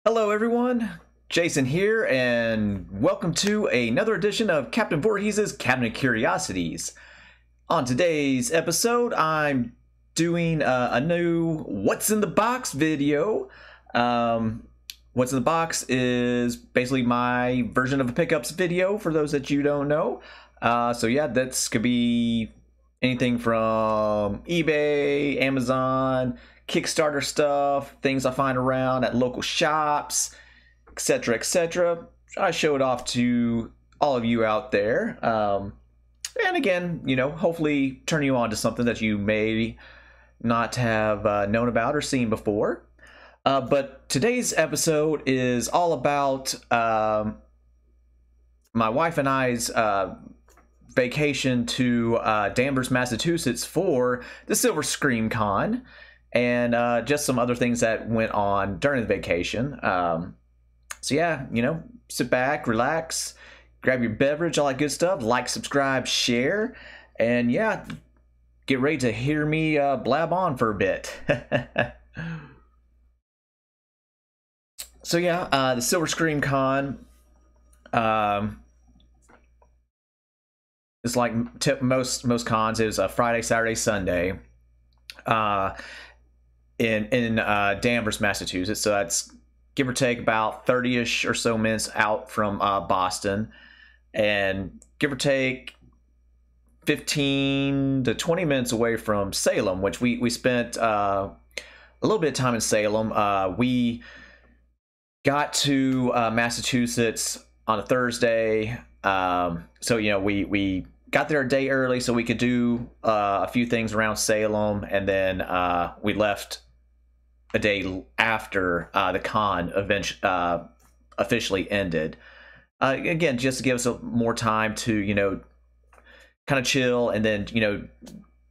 Hello, everyone. Jason here, and welcome to another edition of Captain Voorhees' Cabinet Curiosities. On today's episode, I'm doing a new What's in the Box video. What's in the Box is basically my version of a pickups video for those that you don't know. So yeah, that's could be anything from eBay, Amazon, Kickstarter stuff, things I find around at local shops, etc., etc. I show it off to all of you out there. And again, hopefully turn you on to something that you may not have known about or seen before. But today's episode is all about my wife and I's vacation to Danvers, Massachusetts for the Silver Scream Con, and just some other things that went on during the vacation. So yeah, sit back, relax, grab your beverage, all that good stuff. Like, subscribe, share, and yeah, get ready to hear me blab on for a bit. So yeah, the Silver Scream Con. It's like most cons. It was a Friday, Saturday, Sunday, in Danvers, Massachusetts. So that's give or take about 30-ish or so minutes out from Boston, and give or take 15 to 20 minutes away from Salem, which we spent a little bit of time in Salem. We got to Massachusetts on a Thursday. So we got there a day early so we could do a few things around Salem, and then we left a day after the con officially ended. Again, just to give us more time to kind of chill and then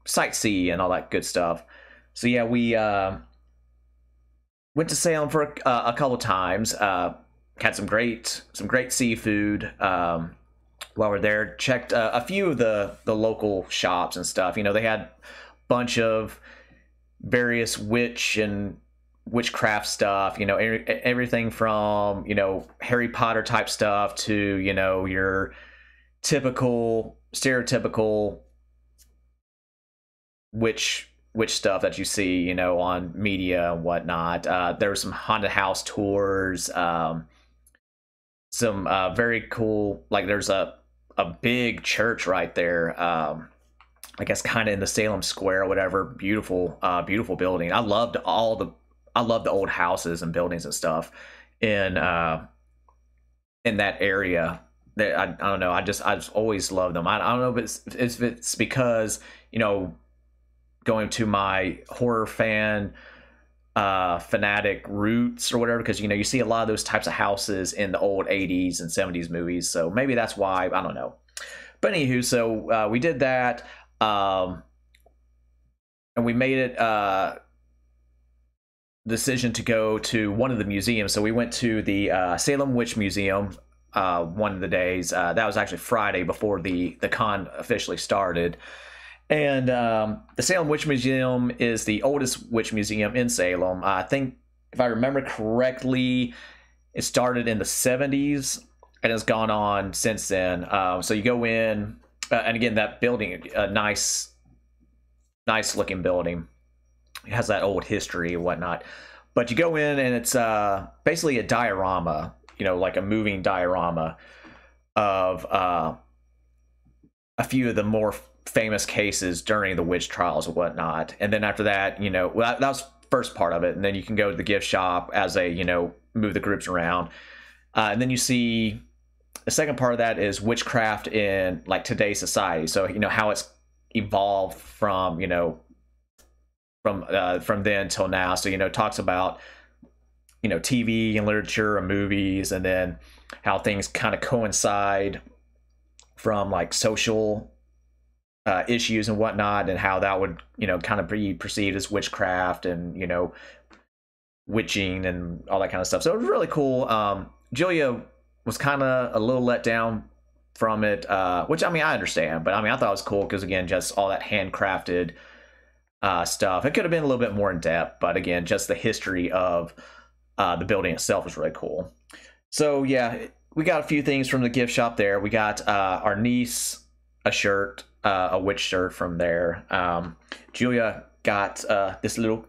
sightsee and all that good stuff. So yeah, we went to Salem for a couple times. Had some great seafood while we're there. Checked a few of the local shops and stuff. They had a bunch of various witchcraft stuff. Everything from Harry Potter type stuff to your typical stereotypical witch stuff that you see on media and whatnot. There were some haunted house tours. Some very cool, like there's a big church right there, I guess kind of in the Salem Square or whatever. Beautiful building. I loved the old houses and buildings and stuff in that area. I don't know, I just always loved them. I don't know if it's because going to my horror fanatic roots or whatever, because you see a lot of those types of houses in the old 80s and 70s movies, so maybe that's why. I don't know. But anywho, so we did that, and we made it decision to go to one of the museums. So we went to the Salem Witch Museum one of the days. That was actually Friday before the con officially started. And the Salem Witch Museum is the oldest witch museum in Salem. I think, if I remember correctly, it started in the 70s and has gone on since then. So you go in, and again, that building, a nice looking building. It has that old history and whatnot. But you go in, and it's basically a diorama, like a moving diorama of a few of the more famous cases during the witch trials and whatnot. And then after that, that was first part of it, and then you can go to the gift shop as they move the groups around, and then you see the second part of that is witchcraft in like today's society. So how it's evolved from from then till now. So it talks about TV and literature and movies, and then how things kind of coincide from like social issues and whatnot, and how that would kind of be perceived as witchcraft and witching and all that kind of stuff. So it was really cool. Julia was kind of a little let down from it, which I understand, but I thought it was cool because again, just all that handcrafted stuff. It could have been a little bit more in depth, but again, just the history of the building itself was really cool. So yeah, we got a few things from the gift shop there. We got our niece a shirt, a witch shirt from there. Julia got this little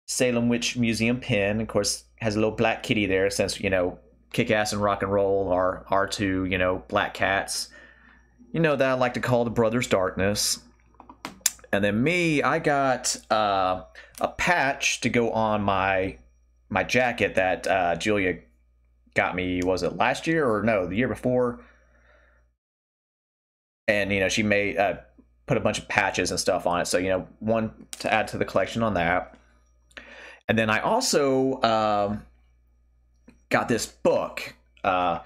Salem Witch Museum pin. Of course, has a little black kitty there, since, you know, Kick-Ass and Rock and Roll are our two, you know, black cats. You know, that I like to call the Brothers Darkness. And then me, I got a patch to go on my jacket that Julia got me, was it last year or no, the year before? And, you know, she made put a bunch of patches and stuff on it. So, you know, one to add to the collection on that. And then I also got this book, The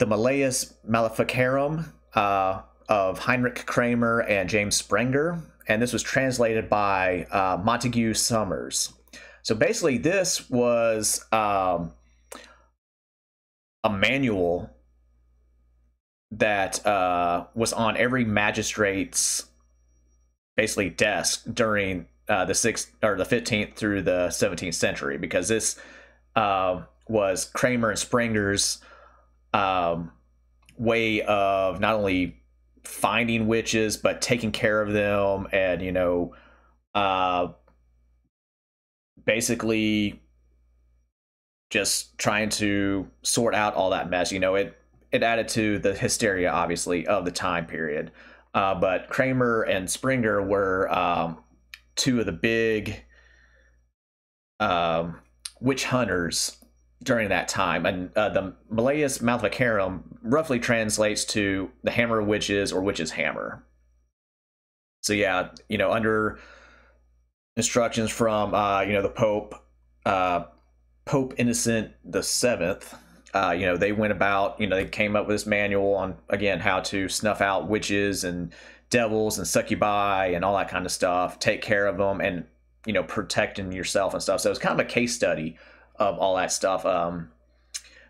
Malleus Maleficarum, of Heinrich Kramer and James Sprenger. And this was translated by Montague Summers. So basically, this was a manual that was on every magistrate's basically desk during the 15th through the 17th century, because this was Kramer and Sprenger's way of not only finding witches but taking care of them, and, you know, basically just trying to sort out all that mess. You know, it added to the hysteria, obviously, of the time period. But Kramer and Sprenger were two of the big witch hunters during that time. And the Malleus Maleficarum roughly translates to the hammer of witches, or witch's hammer. So yeah, you know, under instructions from you know, the Pope Innocent the Seventh, you know, they went about, you know, they came up with this manual on, again, how to snuff out witches and devils and succubi and all that kind of stuff, take care of them, and, you know, protecting yourself and stuff. So it's kind of a case study of all that stuff.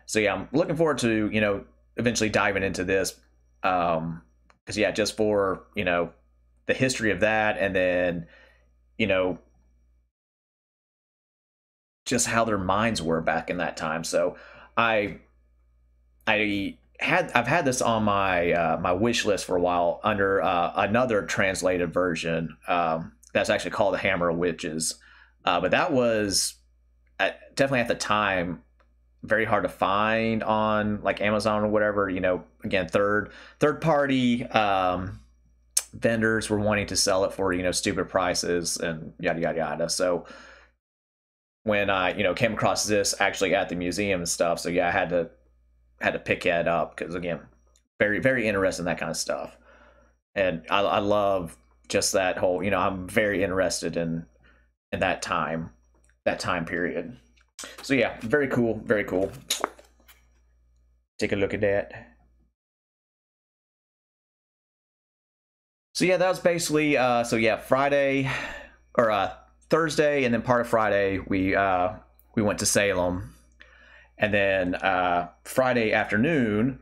So yeah, I'm looking forward to, you know, eventually diving into this, because yeah, just for, you know, the history of that, and then, you know, just how their minds were back in that time. So I've had this on my my wish list for a while, under another translated version that's actually called The Hammer of Witches, but that was definitely at the time very hard to find on like Amazon or whatever. You know, again, third party vendors were wanting to sell it for, you know, stupid prices and yada yada yada. So when I, you know, came across this actually at the museum and stuff, so yeah, I had to pick that up, because again, very very interested in that kind of stuff. And I love just that whole, you know, I'm very interested in that time period. So yeah, very cool, very cool. Take a look at that. So yeah, that was basically so yeah, Friday, or Thursday, and then part of Friday we went to Salem, and then Friday afternoon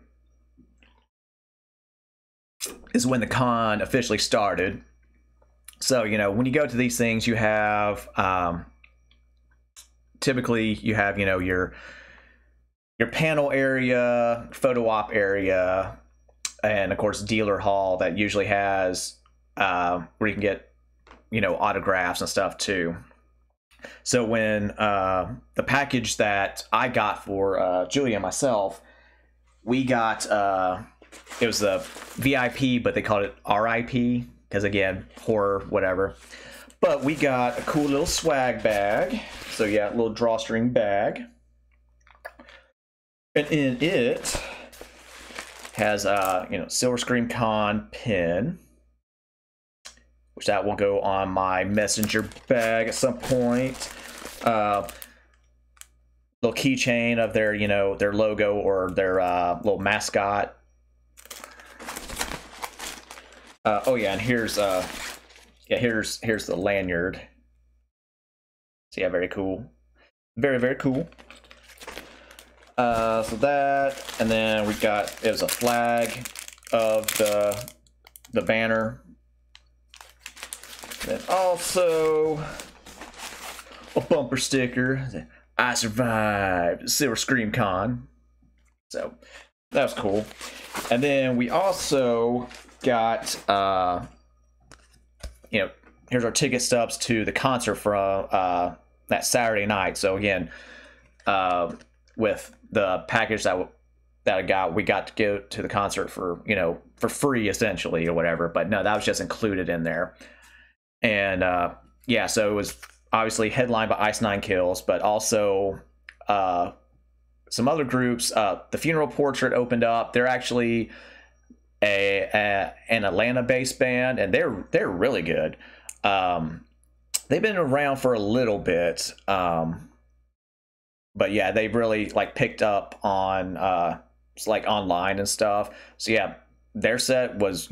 is when the con officially started. So, you know, when you go to these things, you have typically you have, you know, your panel area, photo op area, and of course dealer hall that usually has where you can get, you know, autographs and stuff too. So when the package that I got for Julia and myself, we got it was the VIP, but they called it RIP because, again, horror, whatever. But we got a cool little swag bag. So yeah, a little drawstring bag, and in it has you know, Silver Scream Con pin, which that will go on my messenger bag at some point. Little keychain of their, you know, their logo or their little mascot. Oh yeah, and here's here's the lanyard. So yeah, very cool, very very cool. So that, and then we got, it was a flag of the banner. Then also a bumper sticker, I survived Silver Scream Con. So that was cool. And then we also got, here's our ticket stubs to the concert from that Saturday night. So again, with the package that I got, we got to go to the concert for free essentially or whatever. But no, that was just included in there. And yeah, so it was obviously headlined by Ice Nine Kills, but also some other groups. The Funeral Portrait opened up. They're actually an Atlanta-based band, and they're really good. They've been around for a little bit, but yeah, they've really like picked up on like online and stuff. So yeah, their set was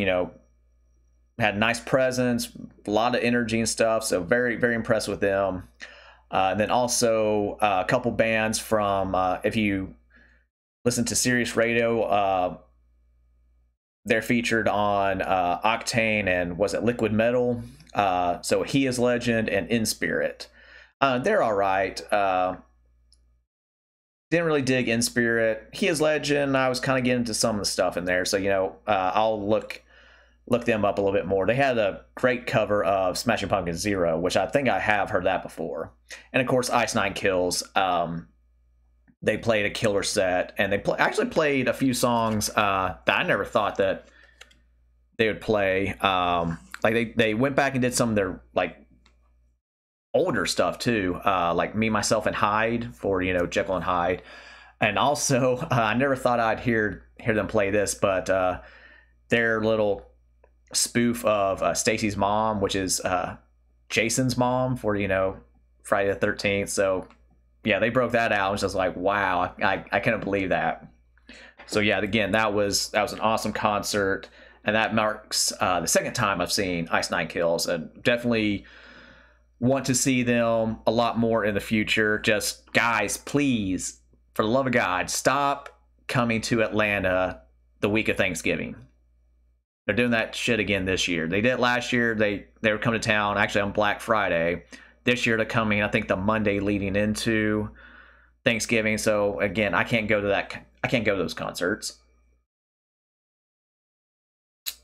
had nice presence, a lot of energy and stuff. So very, very impressed with them. And then also a couple bands from, if you listen to Sirius Radio, they're featured on Octane and was it Liquid Metal? So He Is Legend and In Spirit. They're all right. Didn't really dig In Spirit. He Is Legend, I was kind of getting into some of the stuff in there. So, I'll look them up a little bit more. They had a great cover of Smashing Pumpkins Zero, which I think I have heard that before. And of course, Ice Nine Kills. They played a killer set, and they actually played a few songs that I never thought that they would play. Like they went back and did some of their like older stuff too, like Me, Myself, and Hyde for Jekyll and Hyde. And also, I never thought I'd hear them play this, but their little spoof of Stacy's mom, which is Jason's mom for Friday the 13th. So yeah, they broke that out. I was just like, wow, I couldn't believe that. So yeah, again, that was an awesome concert, and that marks the second time I've seen Ice Nine Kills, and definitely want to see them a lot more in the future. Just guys, please, for the love of God, stop coming to Atlanta the week of Thanksgiving. They're doing that shit again this year. They did it last year. They were coming to town actually on Black Friday. This year they're coming, I think, the Monday leading into Thanksgiving. So again, I can't go to those concerts.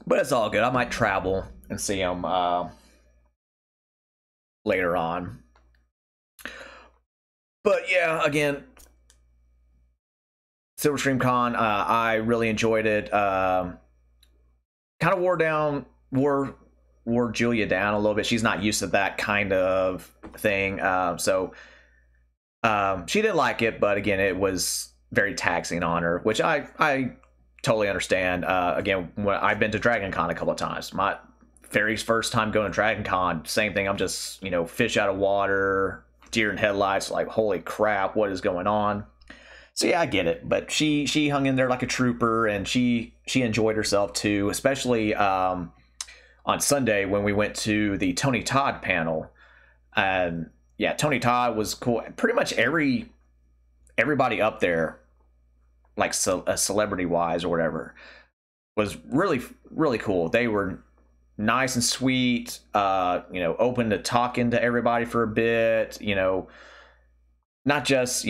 But it's all good. I might travel and see them later on. But yeah, again, Silver Stream Con, I really enjoyed it. Kind of wore Julia down a little bit. She's not used to that kind of thing. So she didn't like it, but again, it was very taxing on her, which I totally understand. Again, when I've been to Dragon Con a couple of times, my very first time going to Dragon Con, same thing. I'm just, fish out of water, deer in headlights, like, holy crap, what is going on? So yeah, I get it, but she hung in there like a trooper, and she enjoyed herself too, especially on Sunday when we went to the Tony Todd panel. And yeah, Tony Todd was cool. Pretty much everybody up there, like celebrity wise or whatever, was really, really cool. They were nice and sweet, open to talking to everybody for a bit, not just,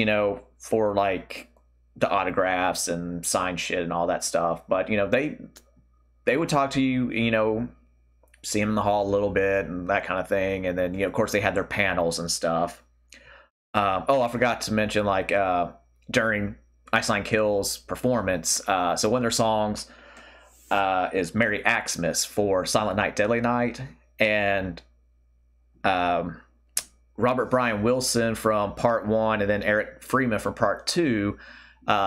for like the autographs and sign shit and all that stuff, but they would talk to you, see them in the hall a little bit and that kind of thing. And then of course they had their panels and stuff. I forgot to mention, like, during Ice Nine Kills performance, so one of their songs is Merry Xmas for Silent Night Deadly Night, and Robert Brian Wilson from part 1 and then Eric Freeman from part 2,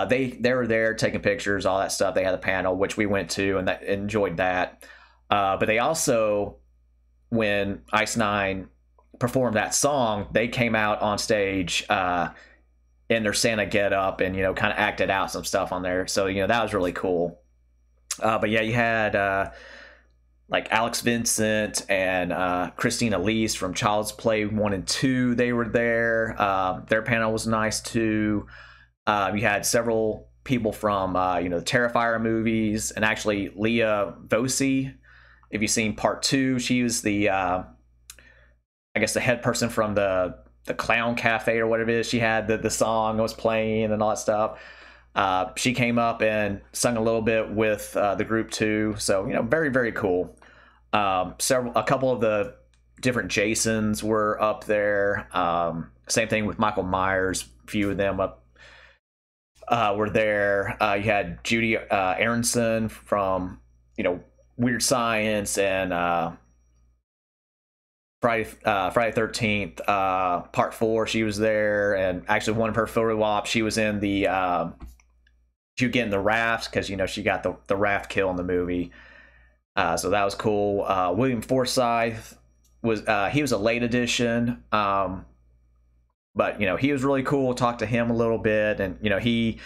they were there taking pictures, all that stuff. They had a panel which we went to and enjoyed that. But they also, when Ice Nine performed that song, they came out on stage in their Santa getup and kind of acted out some stuff on there. So that was really cool. But yeah, you had like Alex Vincent and Christina Elise from Child's Play 1 and 2. They were there. Their panel was nice too. You had several people from the Terrifier movies, and actually Leah Vosi, if you've seen part 2, she was the I guess the head person from the the Clown Cafe or whatever it is. She had the song was playing and all that stuff. She came up and sung a little bit with the group too. So, you know, very, very cool. A couple of the different Jasons were up there. Same thing with Michael Myers. A few of them up were there. You had Judy Aronson from, you know, Weird Science and Friday 13th Part 4. She was there, and actually one of her photo ops, she was in the she would get in the raft because, you know, she got the raft kill in the movie. So that was cool. William Forsythe was he was a late addition, but, you know, he was really cool. Talked to him a little bit, and, you know, he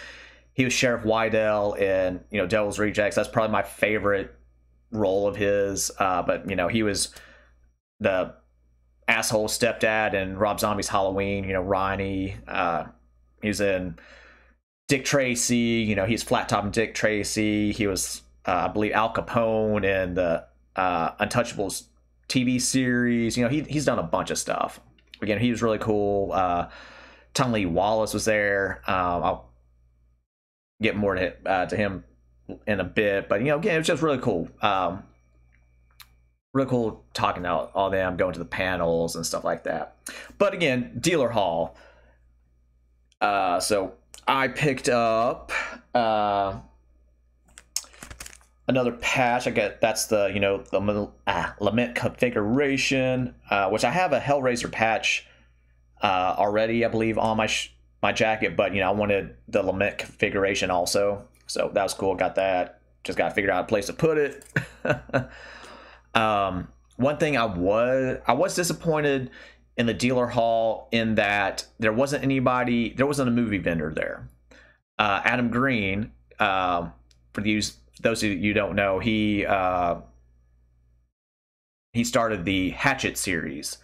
was Sheriff Wydell in, you know, Devil's Rejects. That's probably my favorite role of his. But, you know, he was the asshole stepdad in Rob Zombie's Halloween. You know, Ronnie. He's in Dick Tracy. You know, he's Flat Top in Dick Tracy. He was, I believe, Al Capone in the Untouchables TV series. You know, he's done a bunch of stuff. Again, he was really cool. Tom Lee Wallace was there. I'll get more to him in a bit, but, you know, again, it was just really cool. Really cool talking to all them, going to the panels and stuff like that. But again, Dealer Hall. So I picked up another patch. I get that's the, you know, the Lament configuration, which I have a Hellraiser patch already, I believe, on my jacket, but, you know, I wanted the Lament configuration also, so that was cool. Got that. Just got to figure out a place to put it. One thing I was disappointed in the Dealer Hall in that there wasn't a movie vendor there. Adam Green, for those of you who don't know, he started the Hatchet series.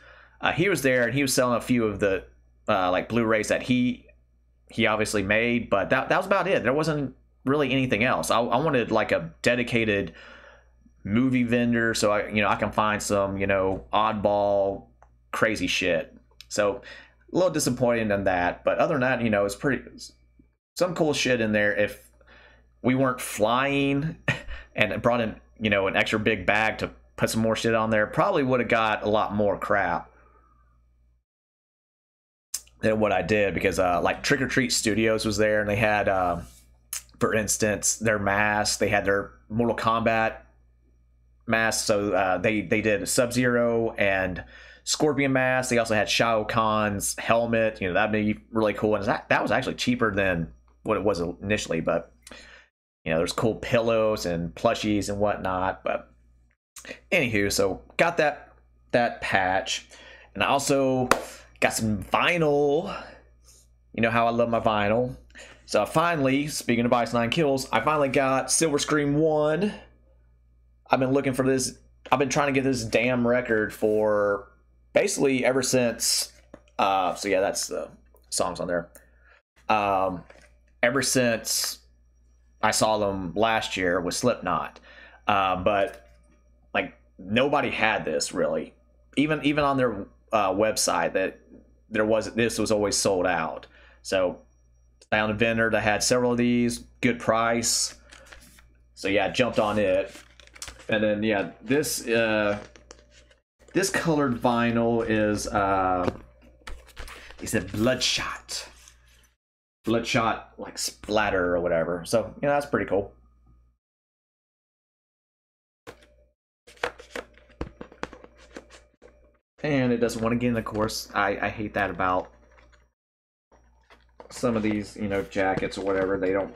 He was there, and he was selling a few of the like Blu-rays that he obviously made, but that was about it. There wasn't really anything else. I wanted like a dedicated movie vendor, so I can find some, you know, oddball crazy shit. So a little disappointed in that, but other than that, you know, it's some cool shit in there. If we weren't flying and brought in, you know, an extra big bag to put some more shit on there, probably would have got a lot more crap than what I did, because like Trick or Treat Studios was there, and they had for instance their masks. They had their Mortal Kombat masks, so they did Sub-Zero and Scorpion masks. They also had Shao Kahn's helmet. You know, that'd be really cool, and that was actually cheaper than what it was initially. But, you know, there's cool pillows and plushies and whatnot. But anywho, so got that patch, and I also got some vinyl. You know how I love my vinyl. So I finally, speaking of Ice 9 Kills, I finally got Silver Scream 1. I've been looking for this. I've been trying to get this damn record for basically ever since. So yeah, that's the songs on there. Ever since I saw them last year with Slipknot. But like nobody had this really. Even on their website, that this was always sold out. So found a vendor that had several of these, good price. So yeah, jumped on it. And then yeah, this colored vinyl is he said Bloodshot like splatter or whatever. So, you know, that's pretty cool. And it doesn't want to get in, of course. I hate that about some of these, you know, jackets or whatever. They don't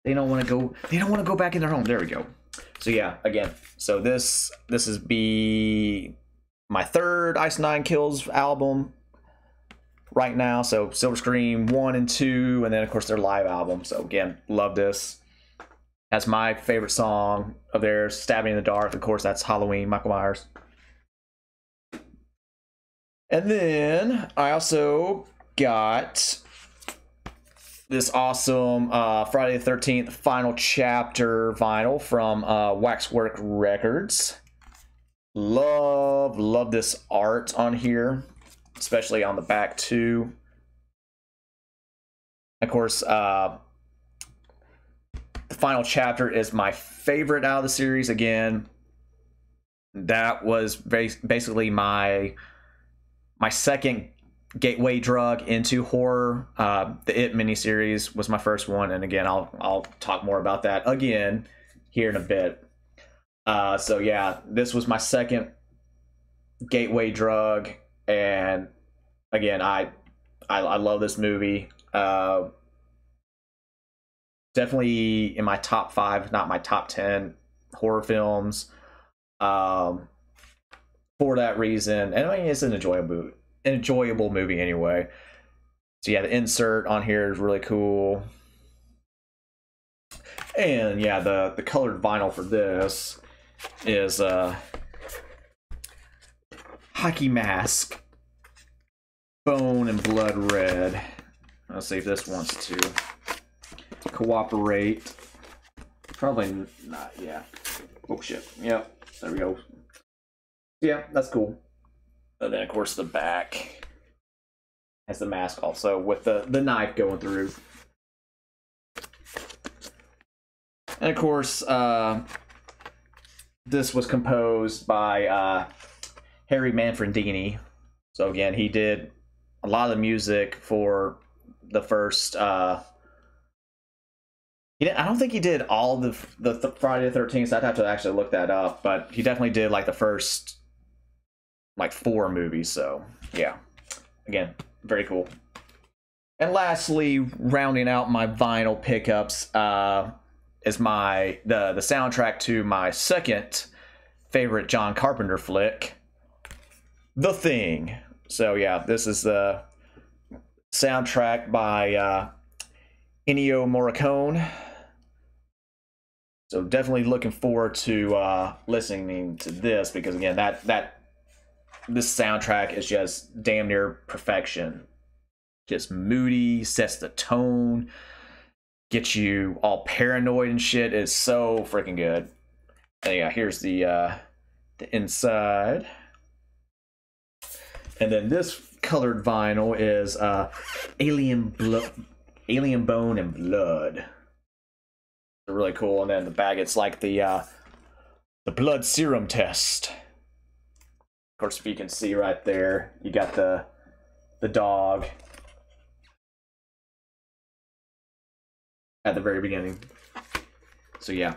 want to go back in their home. There we go. So yeah, again, so this is my third Ice 9 Kills album right now. So Silver Scream 1 and 2, and then of course their live album. So again, love this. That's my favorite song of theirs, Stabbing in the Dark. Of course, that's Halloween, Michael Myers. And then I also got this awesome Friday the 13th Final Chapter vinyl from Waxwork Records. Love this art on here, especially on the back too. Of course, the final chapter is my favorite out of the series. Again, that was basically my second gateway drug into horror. The It miniseries was my first one, and again, I'll talk more about that again here in a bit. So yeah, this was my second gateway drug, and again, I love this movie. Definitely in my top 5, not my top 10 horror films. For that reason, and I mean, it's an enjoyable movie anyway. So yeah, the insert on here is really cool. And yeah, the colored vinyl for this is Hockey Mask, Bone and Blood Red. Let's see if this wants to cooperate. Probably not. Yeah. Oh shit. Yep. There we go. Yeah, that's cool. And then of course the back has the mask also with the knife going through. And of course, this was composed by Harry Manfredini. So again, he did a lot of the music for the first. I don't think he did all the Friday the 13th. I'd have to actually look that up, but he definitely did like the first 4 movies. So yeah, again, very cool. And lastly, rounding out my vinyl pickups is the soundtrack to my second favorite John Carpenter flick, The Thing. So yeah, this is the soundtrack by Ennio Morricone. So definitely looking forward to listening to this, because again, this soundtrack is just damn near perfection. Just moody, sets the tone, gets you all paranoid and shit. It's so freaking good. And yeah, here's the inside. And then this colored vinyl is Alien Bone and Blood. They're really cool. And then the bag, it's like the blood serum test. Of course, if you can see right there, you got the dog at the very beginning. So yeah,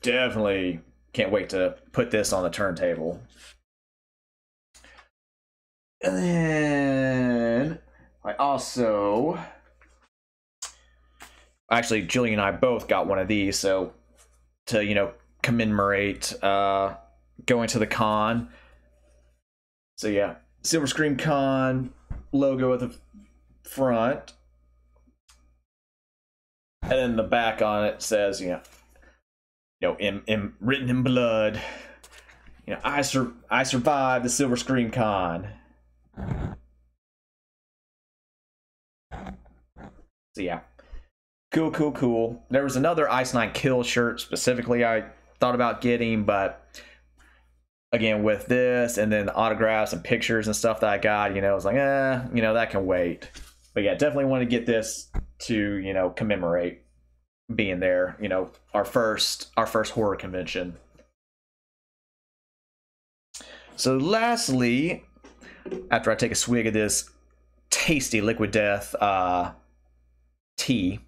definitely can't wait to put this on the turntable. And then I also, actually, Julie and I both got one of these, so to commemorate going to the con. So yeah, Silver Scream Con logo at the front, and then the back on it says in written in blood, I survived the Silver Scream Con. So yeah, cool. There was another Ice Nine Kill shirt specifically I thought about getting, but again, with this and then the autographs and pictures and stuff that I got, I was like, that can wait. But yeah, definitely want to get this to commemorate being there. Our first horror convention. So lastly, after I take a swig of this tasty Liquid Death tea,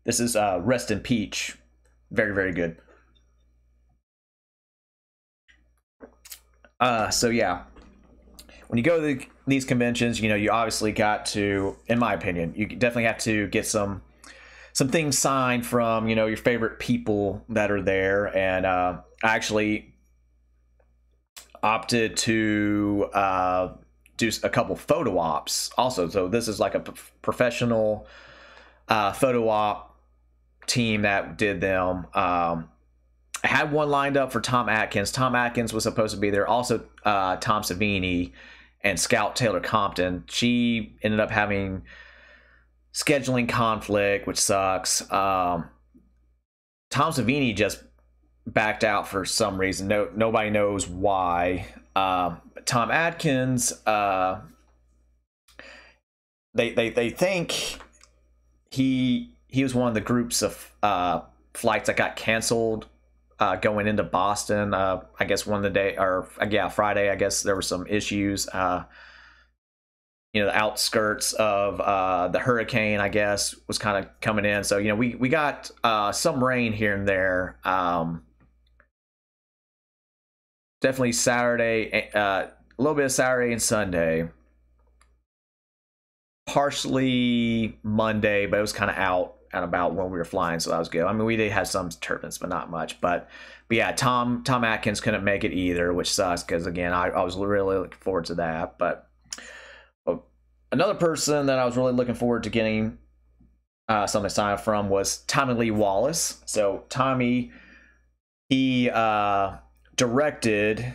this is Rest in Peach. Very, very good. So yeah, when you go to these conventions, you obviously got to, in my opinion, you definitely have to get some things signed from your favorite people that are there. And I actually opted to do a couple photo ops also. So this is like a professional photo op team that did them. I had one lined up for Tom Atkins. Tom Atkins was supposed to be there. Also, Tom Savini and Scout Taylor Compton. She ended up having scheduling conflict, which sucks. Tom Savini just backed out for some reason. Nobody knows why. Tom Atkins, they think he was one of the groups of flights that got canceled going into Boston. I guess one of the day, or yeah, Friday. I guess there were some issues. The outskirts of the hurricane, I guess, was kind of coming in. So we got some rain here and there. Definitely Saturday, a little bit of Saturday and Sunday. Partially Monday, but it was kind of out and about when we were flying, so that was good. I mean, we did have some turbulence, but not much. But yeah, Tom Atkins couldn't make it either, which sucks because again, I was really looking forward to that. But another person that I was really looking forward to getting something to sign up from was Tommy Lee Wallace. So Tommy, he directed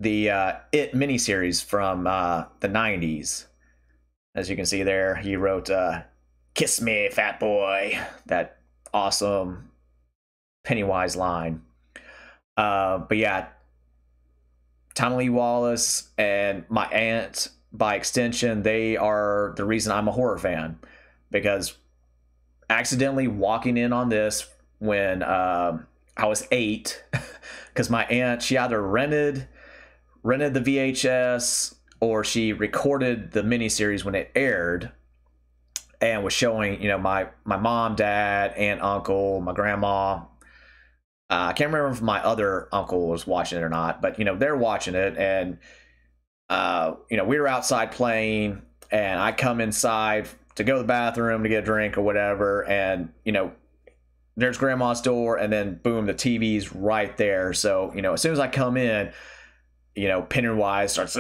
the It miniseries from the 90s. As you can see there, he wrote "Kiss Me, Fat Boy," that awesome Pennywise line. But yeah, Tommy Lee Wallace and my aunt, by extension, they are the reason I'm a horror fan, because accidentally walking in on this when I was 8, because my aunt, she either rented the VHS or she recorded the miniseries when it aired and was showing, my mom, dad, aunt, uncle, my grandma. I can't remember if my other uncle was watching it or not, but they're watching it, and we were outside playing, and I come inside to go to the bathroom to get a drink or whatever, and there's grandma's door, and then boom, the TV's right there. So as soon as I come in, Pennywise starts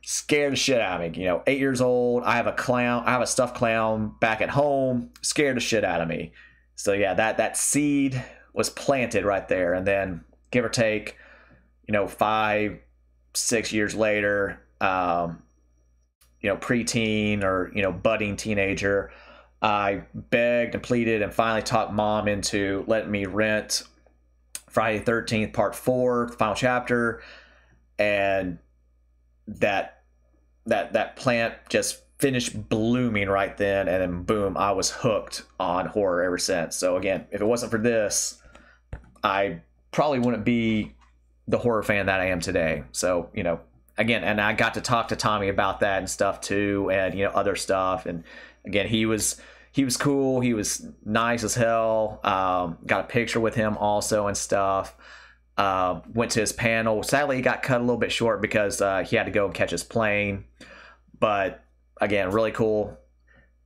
scared the shit out of me. 8 years old, I have a stuffed clown back at home, scared the shit out of me. So yeah, that seed was planted right there, and then give or take, 5-6 years later, preteen or budding teenager, I begged and pleaded and finally talked mom into letting me rent Friday the 13th Part 4, the final chapter, and that plant just finished blooming right then, and then boom, I was hooked on horror ever since. So again, if it wasn't for this, I probably wouldn't be the horror fan that I am today. So again, and I got to talk to Tommy about that and stuff too, and other stuff. And again, he was cool, he was nice as hell. Got a picture with him also and stuff. Went to his panel. Sadly, he got cut a little bit short because he had to go and catch his plane. But again, really cool,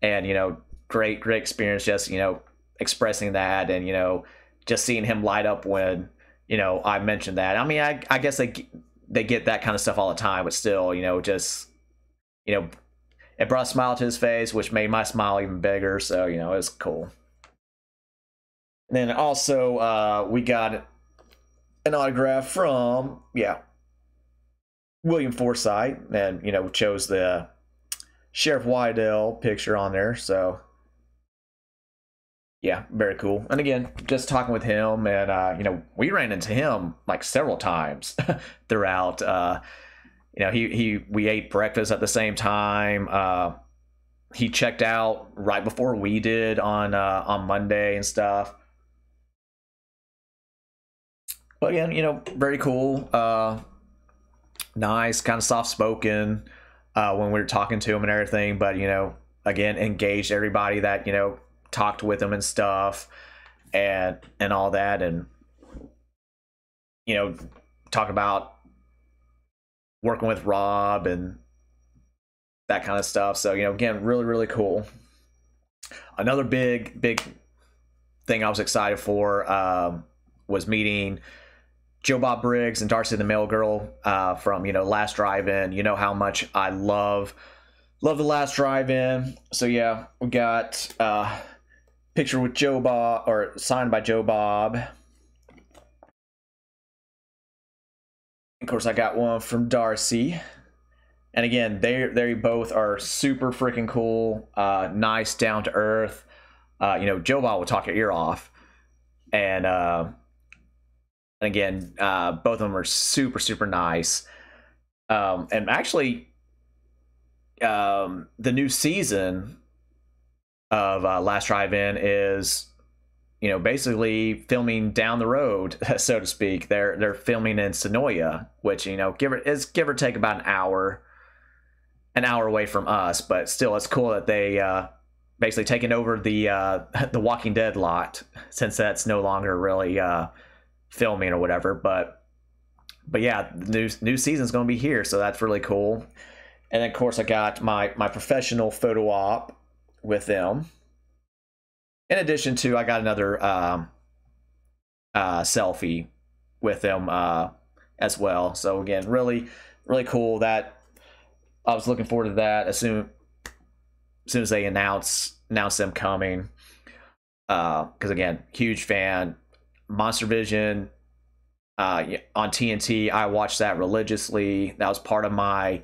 and great experience. Just expressing that, and just seeing him light up when I mentioned that. I mean, I guess they get that kind of stuff all the time, but still, just it brought a smile to his face, which made my smile even bigger. So it was cool. And then also we got an autograph from William Forsythe, and chose the Sheriff Wydell picture on there. So yeah, very cool. And again, just talking with him, and we ran into him like several times throughout. We ate breakfast at the same time. He checked out right before we did on Monday and stuff. But again, very cool. Nice, kind of soft spoken when we were talking to him and everything. But again, engaged everybody that talked with him and stuff, and all that, and talk about working with Rob and that kind of stuff. So again, really cool. Another big thing I was excited for was meeting Joe Bob Briggs and Darcy the Mail Girl from Last Drive-In. You know how much I love the Last Drive-In. So yeah, we got picture with Joe Bob, or signed by Joe Bob. Of course, I got one from Darcy. And again, they both are super freaking cool, nice, down to earth. Joe Bob will talk your ear off. And again, both of them are super, super nice. And actually, the new season of Last Drive-In is, basically filming down the road, so to speak. They're filming in Sonoya, which, give or take about an hour away from us, but still, it's cool that they basically taken over the Walking Dead lot, since that's no longer really filming or whatever. But yeah, the new season's going to be here, so that's really cool. And then, of course, I got my professional photo op with them. In addition to, I got another selfie with them as well. So again, really, really cool. That I was looking forward to that as soon as they announce them coming. Because again, huge fan. Monster Vision on TNT. I watched that religiously. That was part of my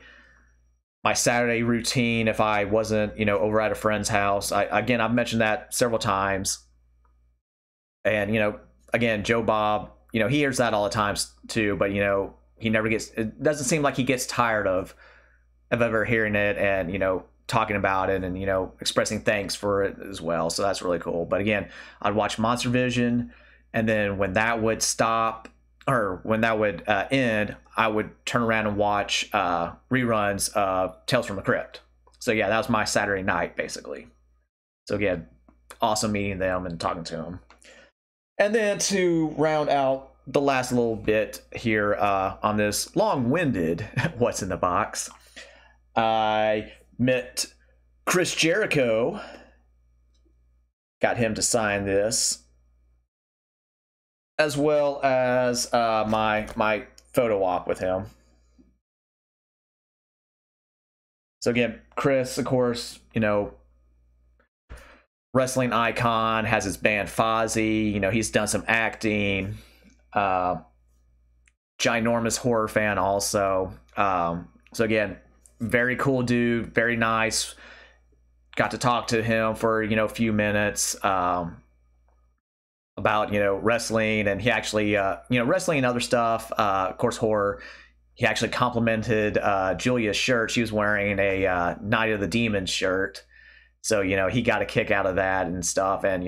Saturday routine if I wasn't, over at a friend's house. Again, I've mentioned that several times. And, again, Joe Bob, he hears that all the time too, but, he never gets, it doesn't seem like he gets tired of ever hearing it and, talking about it and, expressing thanks for it as well. So that's really cool. But again, I'd watch Monster Vision, and then when that would stop, or when that would end, I would turn around and watch reruns of Tales from the Crypt. So yeah, that was my Saturday night, basically. So again, awesome meeting them and talking to them. And then to round out the last little bit here on this long-winded What's in the Box, I met Chris Jericho. Got him to sign this, as well as my photo op with him. So again, Chris, of course, wrestling icon, has his band Fozzy. He's done some acting. Ginormous horror fan also. So again, very cool dude, very nice. Got to talk to him for a few minutes about wrestling, and he actually wrestling and other stuff, of course horror. He actually complimented Julia's shirt. She was wearing a Night of the Demons shirt, so he got a kick out of that and stuff. And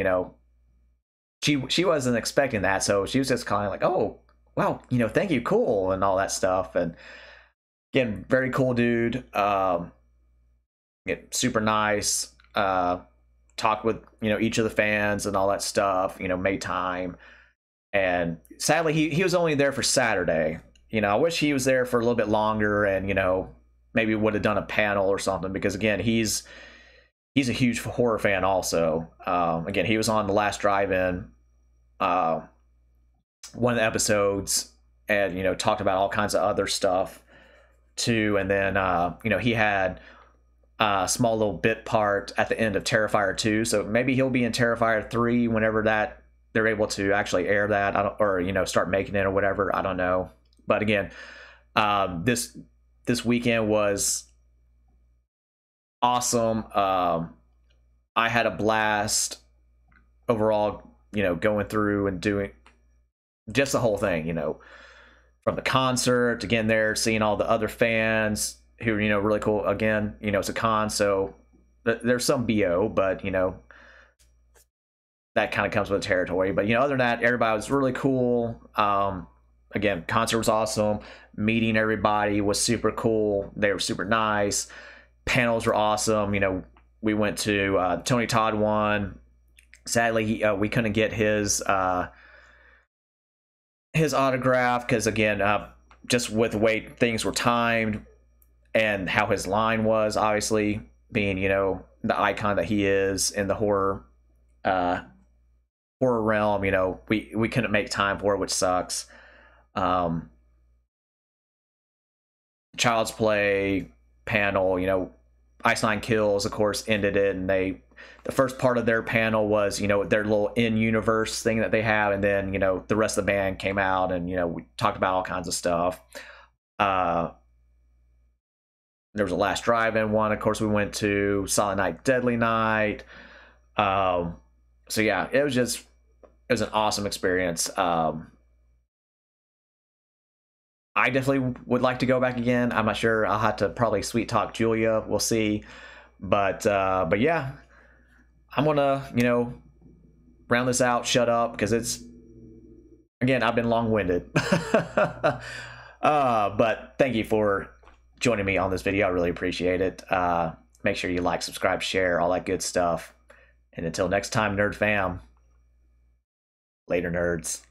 she wasn't expecting that, so she was just kind of like, oh wow, thank you, cool, and all that stuff. And again, very cool dude. Super nice. Talked with each of the fans and all that stuff. Made time. And sadly, he was only there for Saturday. I wish he was there for a little bit longer, and maybe would have done a panel or something, because again, he's a huge horror fan also. Again, he was on the Last Drive-In, one of the episodes, and talked about all kinds of other stuff too. And then he had a small little bit part at the end of Terrifier 2, so maybe he'll be in Terrifier 3 whenever that they're able to actually air that, or start making it or whatever. I don't know. But again, this weekend was awesome. I had a blast overall, going through and doing just the whole thing, from the concert, again, there, seeing all the other fans who are, really cool. Again, it's a con, so there's some BO, but, that kind of comes with the territory. But, other than that, everybody was really cool. Again, concert was awesome. Meeting everybody was super cool. They were super nice. Panels were awesome. We went to Tony Todd one. Sadly, we couldn't get his autograph because, again, just with the way things were timed and how his line was, obviously being the icon that he is in the horror realm. We couldn't make time for it, which sucks. Child's Play panel, Ice Nine Kills, of course, ended it, and the first part of their panel was their little in-universe thing that they have, and then the rest of the band came out, and we talked about all kinds of stuff. There was a Last Drive-In one, of course, we went to Silent Night Deadly Night. So yeah, it was just it was an awesome experience. I definitely would like to go back again. I'm not sure. I'll have to probably sweet talk Julia. We'll see. But yeah, I'm gonna round this out. Shut up, because it's, again, I've been long-winded. But thank you for joining me on this video. I really appreciate it. Make sure you like, subscribe, share, all that good stuff. And until next time, Nerd Fam. Later, nerds.